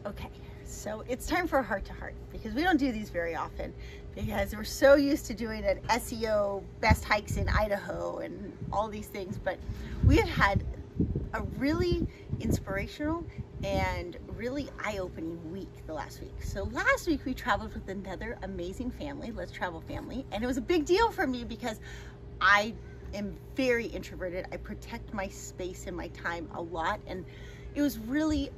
Okay, so it's time for a heart-to-heart because we don't do these very often because we're so used to doing an SEO best hikes in Idaho and all these things, but we have had a really inspirational and really eye-opening week the last week. So last week we traveled with another amazing family, Let's Travel family, and it was a big deal for me because I am very introverted. I protect my space and my time a lot, and it was really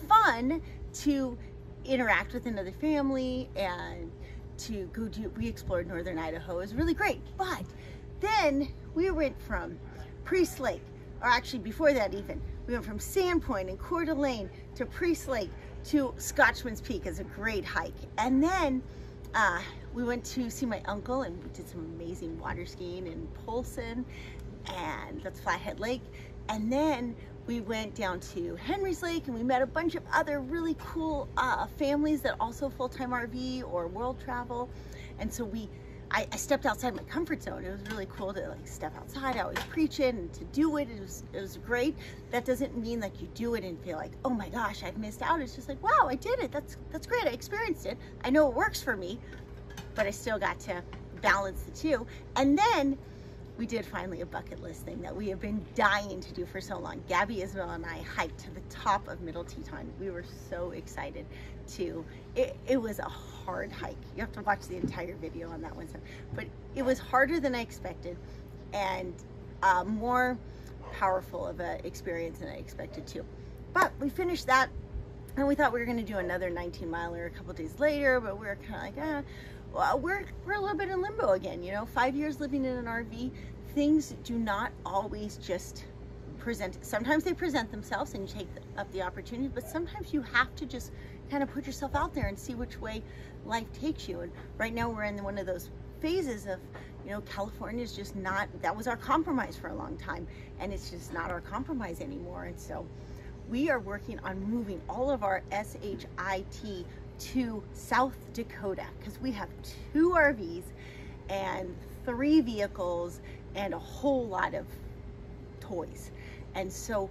fun to interact with another family and to go we explored northern Idaho. It was really great. But then we went from Priest Lake, or actually before that even, we went from Sandpoint and Coeur d'Alene to Priest Lake to Scotchman's Peak as a great hike. And then we went to see my uncle and we did some amazing water skiing in Polson, and that's Flathead Lake. And then we went down to Henry's Lake and we met a bunch of other really cool families that also full-time RV or world travel. And so I stepped outside my comfort zone. It was really cool to like step outside. I always preach it, and to do it, it was great. That doesn't mean like you do it and feel like, oh my gosh, I've missed out. It's just like, wow, I did it. That's great. I experienced it. I know it works for me, but I still got to balance the two. And then we did finally a bucket list thing that we have been dying to do for so long. Gabby, Isabel, and I hiked to the top of Middle Teton. We were so excited to. It was a hard hike. You have to watch the entire video on that one. But it was harder than I expected, and more powerful of an experience than I expected to. But we finished that, and we thought we were going to do another 19-miler a couple days later, but we were kind of like, well, we're a little bit in limbo again, you know. 5 years living in an RV, things do not always just present. Sometimes they present themselves and you take up the opportunity, but sometimes you have to just kind of put yourself out there and see which way life takes you. And right now we're in one of those phases of, you know, California is just not, that was our compromise for a long time, and it's just not our compromise anymore. And so we are working on moving all of our SHIT to South Dakota because we have 2 RVs and 3 vehicles and a whole lot of toys. And so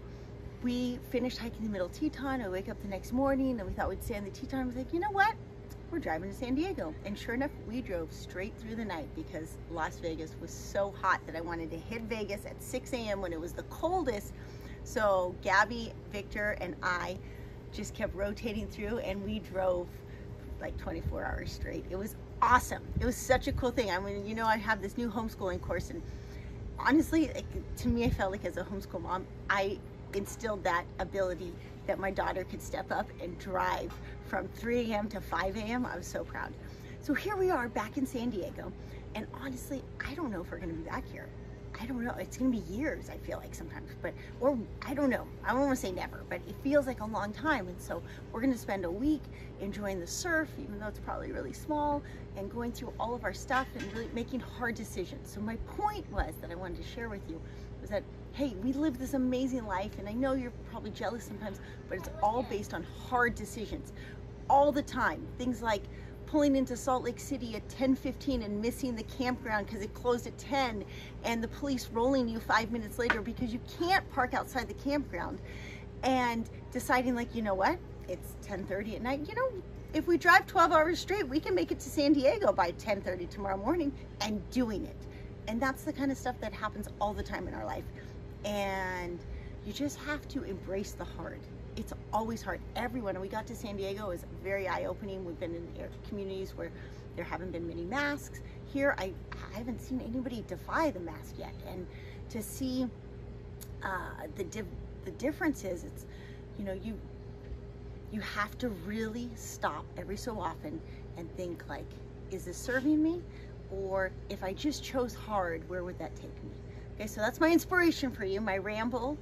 we finished hiking the Middle Teton. I wake up the next morning and we thought we'd stay on the Teton. I was like, you know what? We're driving to San Diego. And sure enough, we drove straight through the night because Las Vegas was so hot that I wanted to hit Vegas at 6 a.m. when it was the coldest. So Gabby, Victor, and I just kept rotating through, and we drove like 24 hours straight. It was awesome. It was such a cool thing. I mean, you know, I have this new homeschooling course, and honestly, like, to me, I felt like as a homeschool mom, I instilled that ability that my daughter could step up and drive from 3 a.m. to 5 a.m. I was so proud. So here we are back in San Diego, and honestly, I don't know if we're gonna be back here. I don't know. It's gonna be years, I feel like sometimes, or I don't know. I don't want to say never, but it feels like a long time. And so we're gonna spend a week enjoying the surf, even though it's probably really small, and going through all of our stuff and really making hard decisions. So my point was that I wanted to share with you was that, hey, we live this amazing life, and I know you're probably jealous sometimes, but it's all based on hard decisions all the time. Things like pulling into Salt Lake City at 10:15 and missing the campground because it closed at 10, and the police rolling you 5 minutes later because you can't park outside the campground, and deciding like, you know what, it's 10:30 at night, you know, if we drive 12 hours straight, we can make it to San Diego by 10:30 tomorrow morning, and doing it. And that's the kind of stuff that happens all the time in our life, and you just have to embrace the hard. It's always hard. Everyone, we got to San Diego, is very eye-opening. We've been in communities where there haven't been many masks. Here, I haven't seen anybody defy the mask yet. And to see the differences, it's, you know, you have to really stop every so often and think like, is this serving me? Or if I just chose hard, where would that take me? Okay, so that's my inspiration for you, my ramble.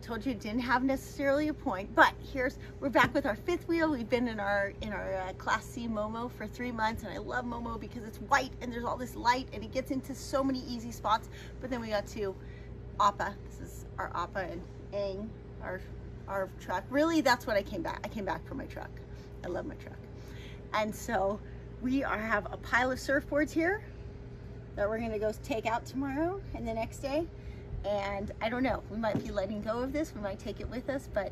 Told you it didn't have necessarily a point, but we're back with our 5th wheel. We've been in our Class C Momo for 3 months, and I love Momo because it's white and there's all this light and it gets into so many easy spots. But then we got to Appa. This is our Appa, and Aang, our truck. Really, that's what I came back. I came back for my truck. I love my truck. And so we have a pile of surfboards here that we're gonna go take out tomorrow and the next day. And I don't know, we might be letting go of this, we might take it with us, but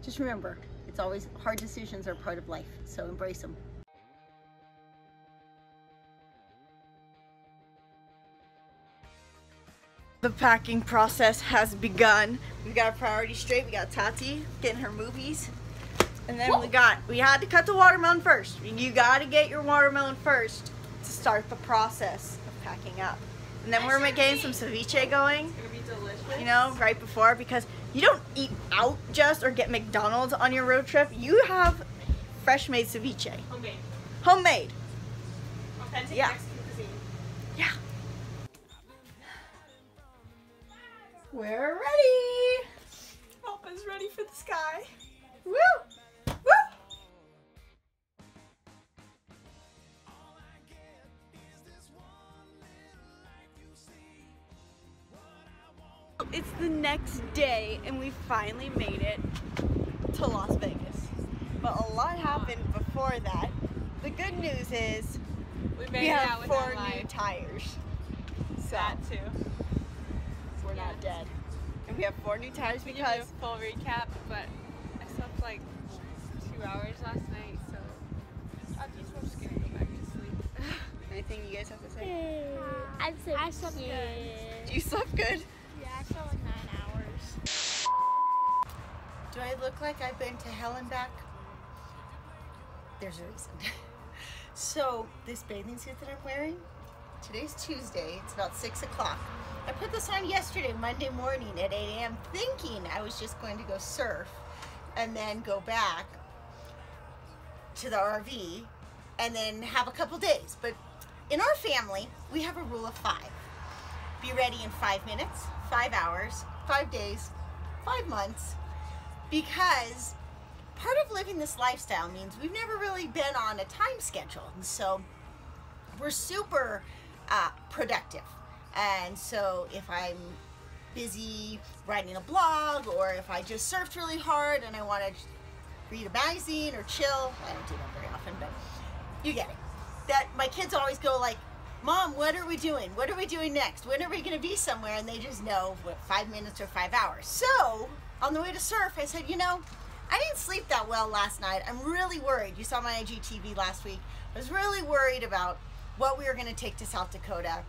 just remember, It's always, hard decisions are part of life, so embrace them. The packing process has begun. We got our priorities straight. We got Tati getting her movies. And then we had to cut the watermelon first. You got to get your watermelon first to start the process of packing up. And then we're getting some ceviche going. It's gonna be delicious. You know, right before, because you don't eat out just or get McDonald's on your road trip. You have fresh made ceviche. Homemade. Homemade. Authentic Yeah. Mexican cuisine. Yeah. We're ready. Papa's ready for the sky. Woo! Woo! It's the next day and we finally made it to Las Vegas. But a lot happened before that. The good news is we have 4 new tires. So That too. we're not dead. And we have 4 new tires We because give you a full recap, but I slept like 2 hours last night, so I'm just gonna go back to sleep. anything you guys have to say? I slept good. You slept good? Yeah, I slept like 9 hours. Do I look like I've been to hell and back? There's a reason. So this bathing suit that I'm wearing, today's Tuesday, it's about 6 o'clock. I put this on yesterday, Monday morning at 8 a.m. thinking I was just going to go surf and then go back to the RV and then have a couple days. But in our family, we have a rule of 5. Be ready in 5 minutes, 5 hours, 5 days, 5 months, because part of living this lifestyle means we've never really been on a time schedule. And so we're super productive. And so if I'm busy writing a blog, or if I just surfed really hard and I want to read a magazine or chill, I don't do that very often, but you get it. That my kids always go like, Mom, what are we doing? What are we doing next? When are we going to be somewhere? And they just know what 5 minutes or 5 hours. So on the way to surf, I said, you know, I didn't sleep that well last night. I'm really worried. You saw my IGTV last week. I was really worried about what we were going to take to South Dakota.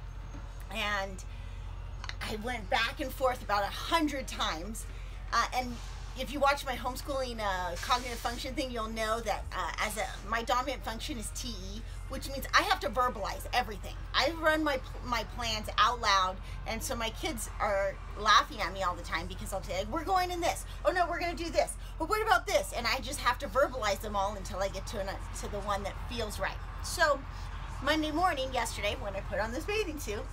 And I went back and forth about 100 times. And if you watch my homeschooling cognitive function thing, you'll know that my dominant function is TE, which means I have to verbalize everything. I run my plans out loud, and so my kids are laughing at me all the time because I'll say, we're going in this. Oh no, we're going to do this. Or what about this? And I just have to verbalize them all until I get to the one that feels right. So Monday morning, yesterday, when I put on this bathing suit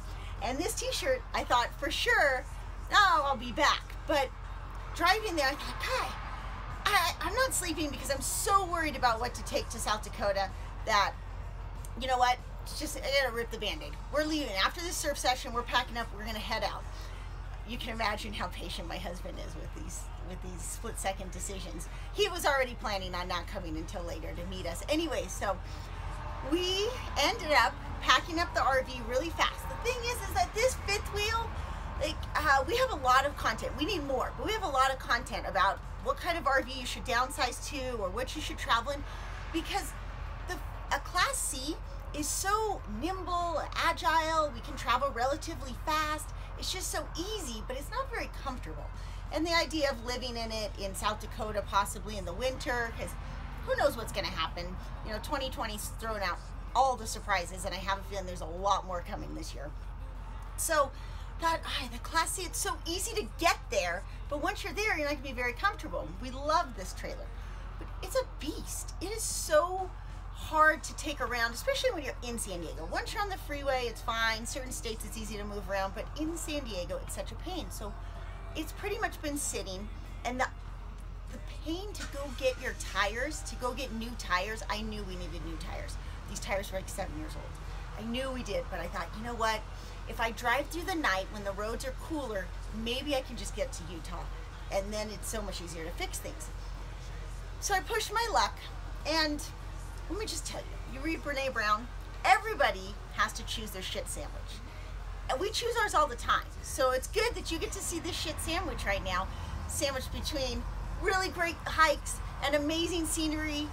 and this t-shirt, I thought for sure, oh, I'll be back. But driving there, I thought, God, I'm not sleeping because I'm so worried about what to take to South Dakota that, you know what, it's just, I gotta rip the Band-Aid. We're leaving. After this surf session, we're packing up, we're gonna head out. You can imagine how patient my husband is with these split-second decisions. He was already planning on not coming until later to meet us. Anyway, so we ended up packing up the RV really fast. The thing is that this fifth wheel, like, we have a lot of content. We need more, but we have a lot of content about what kind of RV you should downsize to or what you should travel in, because a Class C is so nimble, agile. We can travel relatively fast. It's just so easy, but it's not very comfortable. And the idea of living in it in South Dakota, possibly in the winter, because who knows what's going to happen. You know, 2020's thrown out all the surprises, and I have a feeling there's a lot more coming this year. So, God, the Class C, it's so easy to get there, but once you're there, you're not going to be very comfortable. We love this trailer, but it's a beast. It is so hard to take around, especially when you're in San Diego. Once you're on the freeway, it's fine. Certain states, it's easy to move around, but in San Diego, it's such a pain. So it's pretty much been sitting, and the pain to go get your tires, to go get new tires, I knew we needed new tires. These tires were like 7 years old. I knew we did, but I thought, you know what? If I drive through the night when the roads are cooler, maybe I can just get to Utah, and then it's so much easier to fix things. So I pushed my luck, and let me just tell you, you read Brene Brown, everybody has to choose their shit sandwich. And we choose ours all the time. So it's good that you get to see this shit sandwich right now, sandwiched between really great hikes and amazing scenery.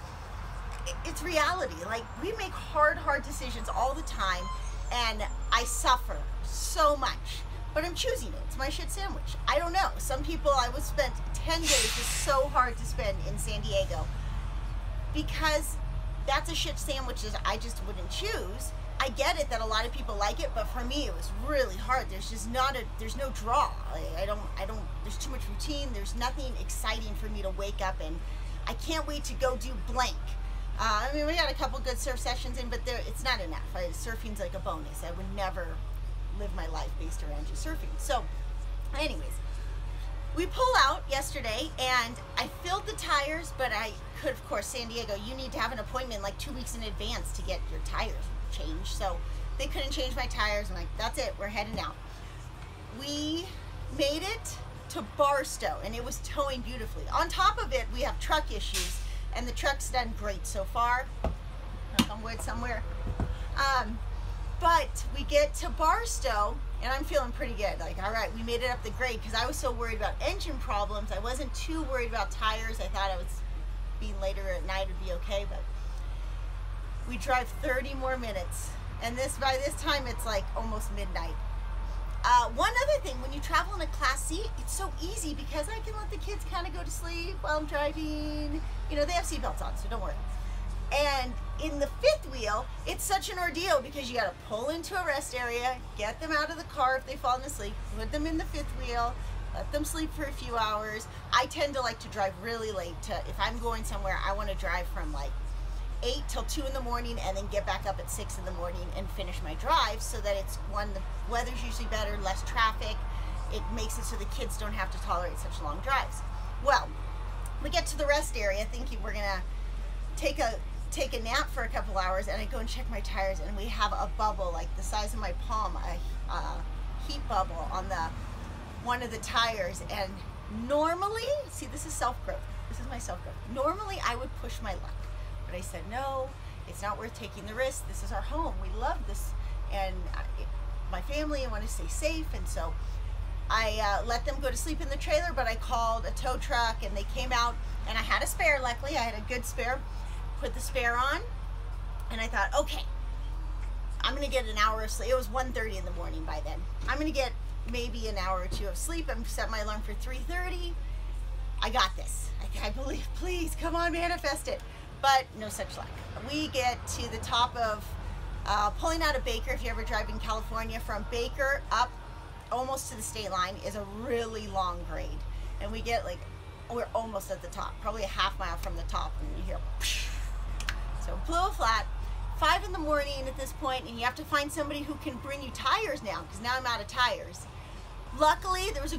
It's reality. Like, we make hard decisions all the time, and I suffer so much, but I'm choosing it. It's my shit sandwich. I don't know. Some people, I would spend 10 days, is so hard to spend in San Diego, because that's a shit sandwich that I just wouldn't choose. I get it that a lot of people like it, but for me it was really hard. There's just there's no draw. I don't, there's too much routine. There's nothing exciting for me to wake up and I can't wait to go do blank. I mean, we got a couple good surf sessions in, but it's not enough. Surfing's like a bonus. I would never live my life based around just surfing. So anyways, we pull out yesterday and I filled the tires, but I could, of course, San Diego, you need to have an appointment like 2 weeks in advance to get your tires changed. So they couldn't change my tires. I'm like, that's it, we're heading out. We made it to Barstow and it was towing beautifully. On top of it, we have truck issues and the truck's done great so far. Knock on wood somewhere. But we get to Barstow and I'm feeling pretty good. Like, all right, we made it up the grade, because I was so worried about engine problems. I wasn't too worried about tires. I thought I was being later at night would be okay, but we drive 30 more minutes. And by this time it's like almost midnight. One other thing, when you travel in a Class C, it's so easy because I can let the kids kind of go to sleep while I'm driving. You know, they have seatbelts on, so don't worry. And in the fifth wheel, it's such an ordeal because you got to pull into a rest area, get them out of the car if they've fallen asleep, put them in the fifth wheel, let them sleep for a few hours. I tend to like to drive really late. If I'm going somewhere, I want to drive from like 8 till 2 in the morning and then get back up at 6 in the morning and finish my drive, so that it's, one, the weather's usually better, less traffic. It makes it so the kids don't have to tolerate such long drives. Well, we get to the rest area thinking we're gonna take a nap for a couple hours, and I go and check my tires and we have a bubble like the size of my palm, a heat bubble on one of the tires. And normally, see, this is self-growth. This is my self-growth. Normally I would push my luck. But I said, no, it's not worth taking the risk. This is our home. We love this. And my family, I want to stay safe. And so I let them go to sleep in the trailer, but I called a tow truck and they came out, and I had a spare, luckily. I had a good spare. Put the spare on, and I thought, okay, I'm going to get an hour of sleep. It was 1:30 in the morning by then. I'm going to get maybe an hour or two of sleep. I'm set my alarm for 3:30. I got this. I believe, please, come on, manifest it. But no such luck. We get to the top of, pulling out of Baker. If you ever drive in California, from Baker up almost to the state line is a really long grade. And we get like, we're almost at the top, probably a half mile from the top, and you hear, psh. So blew a flat, 5 in the morning at this point, and you have to find somebody who can bring you tires now, because now I'm out of tires. Luckily, there was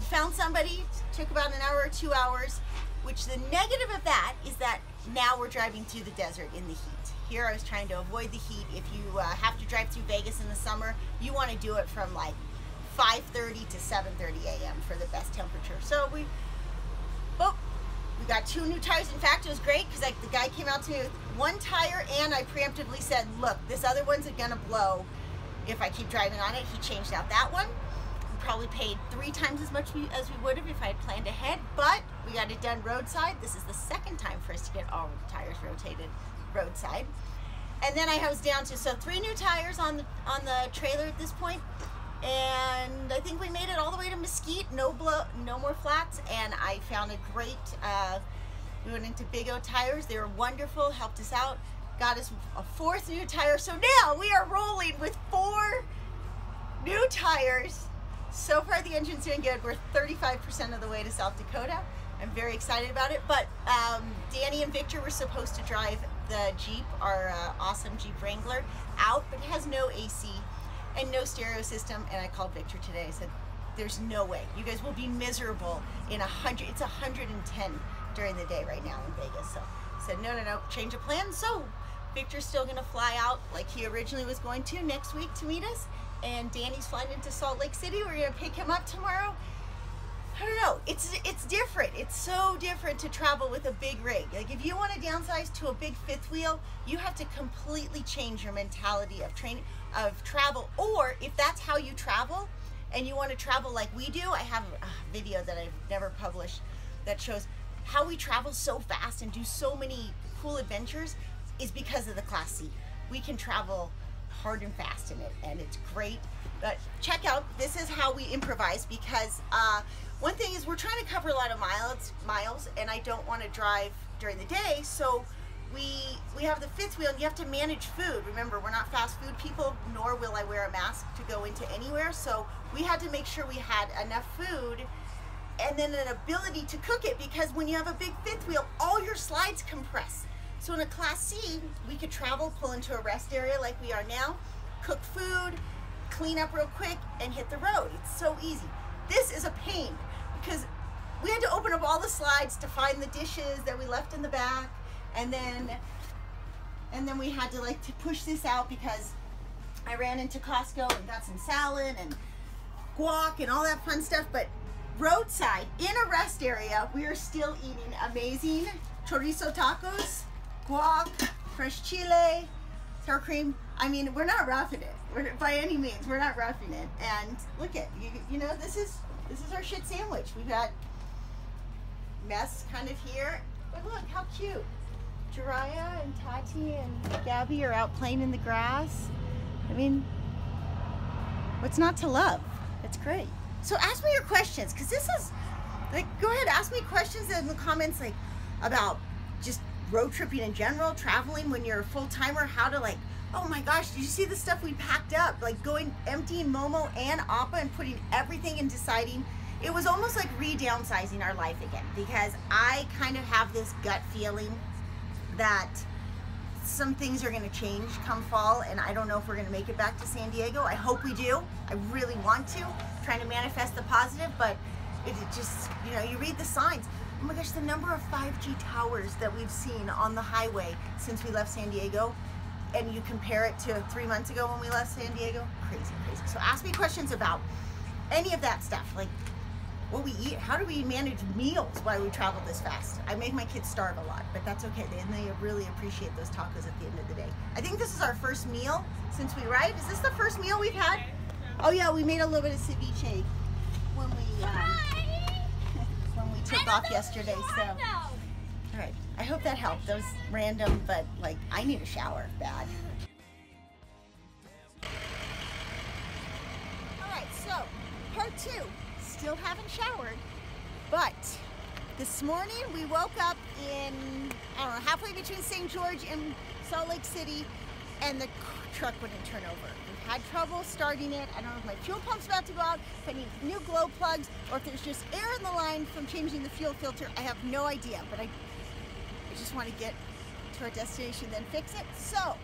found somebody, took about an hour or 2 hours, which the negative of that is that now we're driving through the desert in the heat. Here I was trying to avoid the heat. If you have to drive through Vegas in the summer, you want to do it from like 5:30 to 7:30 a.m. for the best temperature. So we got 2 new tires. In fact, it was great because the guy came out to me with 1 tire, and I preemptively said, look, this other one's gonna blow if I keep driving on it. He changed out that one. We probably paid 3 times as much as we would have if I had planned ahead, but we got it done roadside. This is the second time for us to get all the tires rotated roadside. And then I was down to 3 new tires on the trailer at this point. And I think we made it all the way to Mesquite, no more flats, and I found a great, we went into Big O Tires. They were wonderful, helped us out, got us a 4th new tire. So now we are rolling with 4 new tires. So far the engine's doing good. We're 35% of the way to South Dakota. I'm very excited about it, but Danny and Victor were supposed to drive the Jeep, our awesome Jeep Wrangler, out, but it has no AC and no stereo system. And I called Victor today. I said, there's no way. You guys will be miserable in 100. It's 110 during the day right now in Vegas. So I said, no, change of plan. So Victor's still gonna fly out like he originally was going to next week to meet us. And Danny's flying into Salt Lake City. We're gonna pick him up tomorrow. I don't know, it's different. It's so different to travel with a big rig. Like, if you want to downsize to a big 5th wheel, you have to completely change your mentality of travel. Or if that's how you travel and you want to travel like we do, I have a video that I've never published that shows how we travel so fast and do so many cool adventures is because of the Class C. We can travel hard and fast in it, and it's great. But check out, this is how we improvise, because one thing is we're trying to cover a lot of miles, and I don't want to drive during the day, so we have the fifth wheel, and you have to manage food. Remember, we're not fast food people, nor will I wear a mask to go into anywhere, so we had to make sure we had enough food and then an ability to cook it, because when you have a big fifth wheel, all your slides compress. So in a Class C, we could travel, pull into a rest area like we are now, cook food, clean up real quick, and hit the road. It's so easy. This is a pain, because we had to open up all the slides to find the dishes that we left in the back, and then we had to to push this out, because I ran into Costco and got some salad and guac and all that fun stuff. But roadside, in a rest area, we are still eating amazing chorizo tacos, guac, fresh chile, sour cream. I mean, we're not roughing it. By any means, we're not roughing it. And look at, you know, this is our shit sandwich. We've got mess kind of here, but look how cute. Jiraiya and Tati and Gabby are out playing in the grass. I mean, what's not to love? It's great. So ask me your questions, because this is, go ahead, ask me questions in the comments, about just road tripping in general, traveling when you're a full-timer, how to oh my gosh, did you see the stuff we packed up? Going, emptying Momo and Appa and putting everything and deciding. It was almost like re-downsizing our life again, because I kind of have this gut feeling that some things are going to change come fall, and I don't know if we're going to make it back to San Diego. I hope we do. I really want to, trying to manifest the positive, but it just, you know, you read the signs. Oh my gosh, the number of 5G towers that we've seen on the highway since we left San Diego, and you compare it to 3 months ago when we left San Diego, crazy, crazy. So ask me questions about any of that stuff, like what we eat, how do we manage meals while we travel this fast. I make my kids starve a lot, but that's okay. They really appreciate those tacos at the end of the day. I think this is our first meal since we arrived. Is this the first meal we've had? Oh yeah, we made a little bit of ceviche when we took off yesterday, so. All right, I hope that helped. That was random, but I need a shower bad. All right, so part 2. Still haven't showered, but this morning we woke up in, I don't know, halfway between St. George and Salt Lake City, and the truck wouldn't turn over. We've had trouble starting it. I don't know if my fuel pump's about to go out, if I need new glow plugs, or if there's just air in the line from changing the fuel filter. I have no idea, but I just want to get to our destination, then fix it. So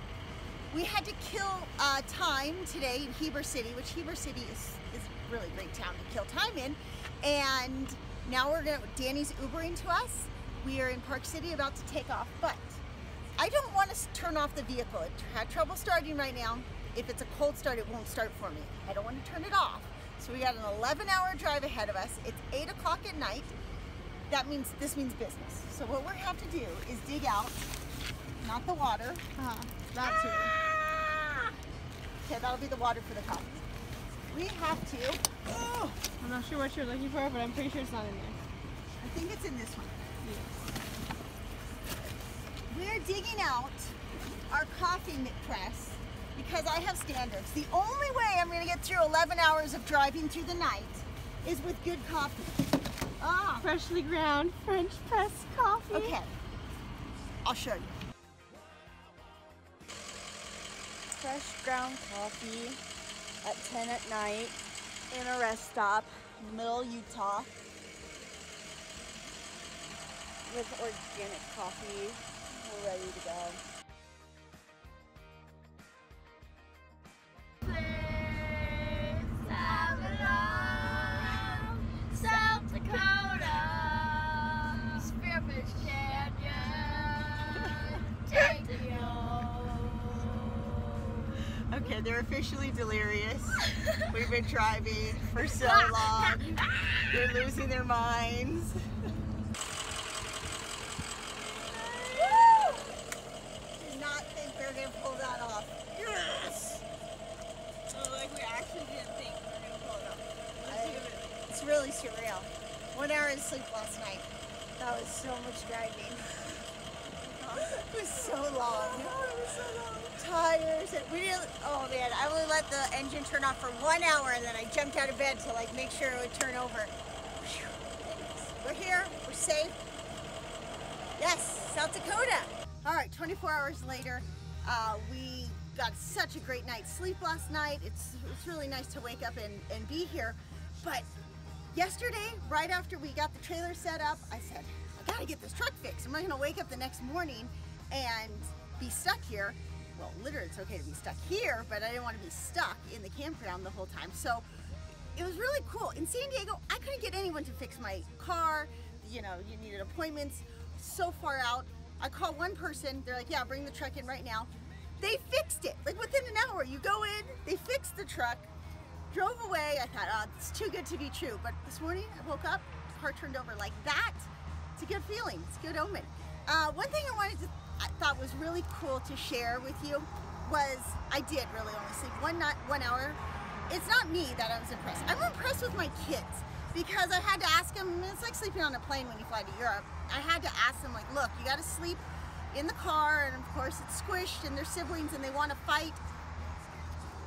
we had to kill time today in Heber City, which Heber City is a really great town to kill time in. And now Danny's Ubering to us. We are in Park City about to take off, but I don't want to turn off the vehicle. It had trouble starting right now. If it's a cold start, it won't start for me. I don't want to turn it off. So we got an 11-hour drive ahead of us. It's 8 o'clock at night. This means business. So what we have to do is dig out, not the water, that too. Okay, that'll be the water for the coffee. We have to, I'm not sure what you're looking for, but I'm pretty sure it's not in there. I think it's in this one. Yes. We're digging out our coffee press because I have standards. The only way I'm going to get through 11 hours of driving through the night is with good coffee. Freshly ground French press coffee. Okay, I'll show you. Fresh ground coffee at 10 at night in a rest stop in the middle of Utah with organic coffee. We're ready to go. South Dakota, Spearfish Canyon, take me home. Okay, they're officially delirious. We've been driving for so long. They're losing their minds. Did not think we were going to pull that off. Yes! Oh, we actually didn't think we were going to pull it off. It's really surreal. 1 hour of sleep last night. That was so much driving. It was so long. Oh, it was so long. Tires, and we didn't, oh man, I only let the engine turn off for 1 hour and then I jumped out of bed to like make sure it would turn over. Whew. We're here, we're safe. Yes, South Dakota. All right, 24 hours later, we got such a great night's sleep last night. It's really nice to wake up and be here. But yesterday, right after we got the trailer set up, I said, I gotta get this truck fixed. I'm not gonna wake up the next morning and be stuck here. Well, literally it's okay to be stuck here, but I didn't want to be stuck in the campground the whole time. So it was really cool. In San Diego, I couldn't get anyone to fix my car. You know, you needed appointments so far out. I called one person, they're like, yeah, bring the truck in right now. They fixed it, like within an hour. You go in, they fixed the truck, drove away. I thought, oh, it's too good to be true. But this morning I woke up, the car turned over like that. It's a good feeling, it's a good omen. One thing I thought was really cool to share with you was I did really only sleep 1 hour. It's not me that I was impressed. I'm impressed with my kids because I had to ask them, it's like sleeping on a plane when you fly to Europe. I had to ask them, like, look, you gotta sleep in the car, and of course it's squished and they're siblings and they want to fight,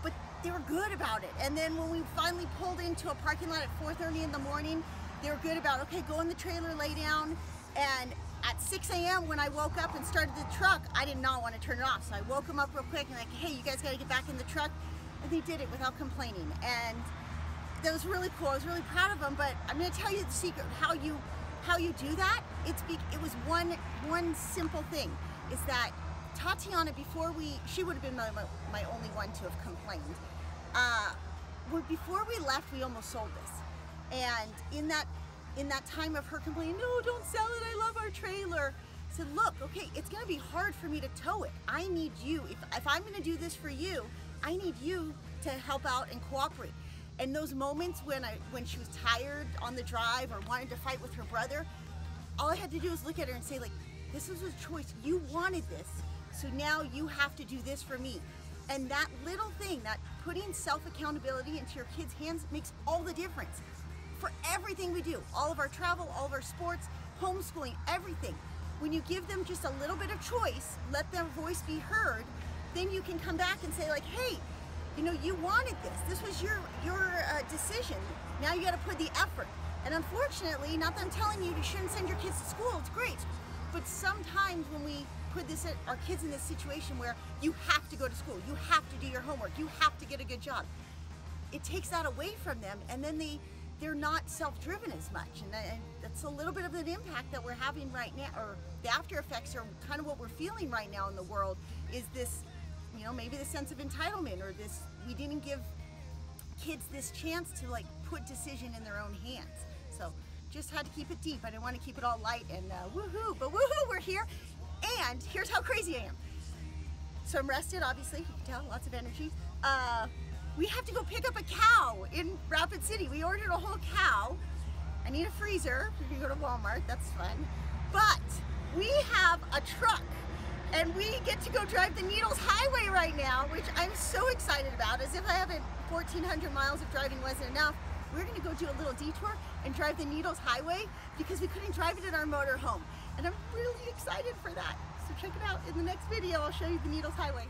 but they were good about it. And then when we finally pulled into a parking lot at 4:30 in the morning, they were good about, okay, go in the trailer, lay down. And at 6 a.m. when I woke up and started the truck, I did not want to turn it off. So I woke them up real quick and like, hey, you guys got to get back in the truck. And they did it without complaining. And that was really cool. I was really proud of them. But I'm going to tell you the secret of how you do that. It was one simple thing, is that Tatiana, she would have been my only one to have complained. Before we left, we almost sold this. And in that time of her complaining, no, don't sell it, I love our trailer. I said, look, okay, it's gonna be hard for me to tow it. I need you, if I'm gonna do this for you, I need you to help out and cooperate. And those moments when she was tired on the drive or wanted to fight with her brother, all I had to do was look at her and say, like, this was a choice, you wanted this, so now you have to do this for me. And that little thing, that putting self-accountability into your kids' hands makes all the difference. For everything we do, all of our travel, all of our sports, homeschooling, everything. When you give them just a little bit of choice, let their voice be heard, then you can come back and say, like, hey, you know, you wanted this. This was your decision. Now you got to put the effort. And unfortunately, not that I'm telling you shouldn't send your kids to school, it's great. But sometimes when we put our kids in this situation where you have to go to school, you have to do your homework, you have to get a good job, it takes that away from them, and then they're not self-driven as much, and that's a little bit of an impact that we're having right now, or the after effects are kind of what we're feeling right now in the world, is this, you know, maybe the sense of entitlement, or this, we didn't give kids this chance to like put decision in their own hands. So just had to keep it deep. I didn't want to keep it all light and woohoo, but woohoo, we're here. And here's how crazy I am. So I'm rested, obviously, you can tell, lots of energy. We have to go pick up a cow in Rapid City. We ordered a whole cow. I need a freezer. We can go to Walmart, that's fun. But we have a truck and we get to go drive the Needles Highway right now, which I'm so excited about. As if I haven't 1,400 miles of driving wasn't enough. We're gonna go do a little detour and drive the Needles Highway because we couldn't drive it in our motor home. And I'm really excited for that. So check it out in the next video. I'll show you the Needles Highway.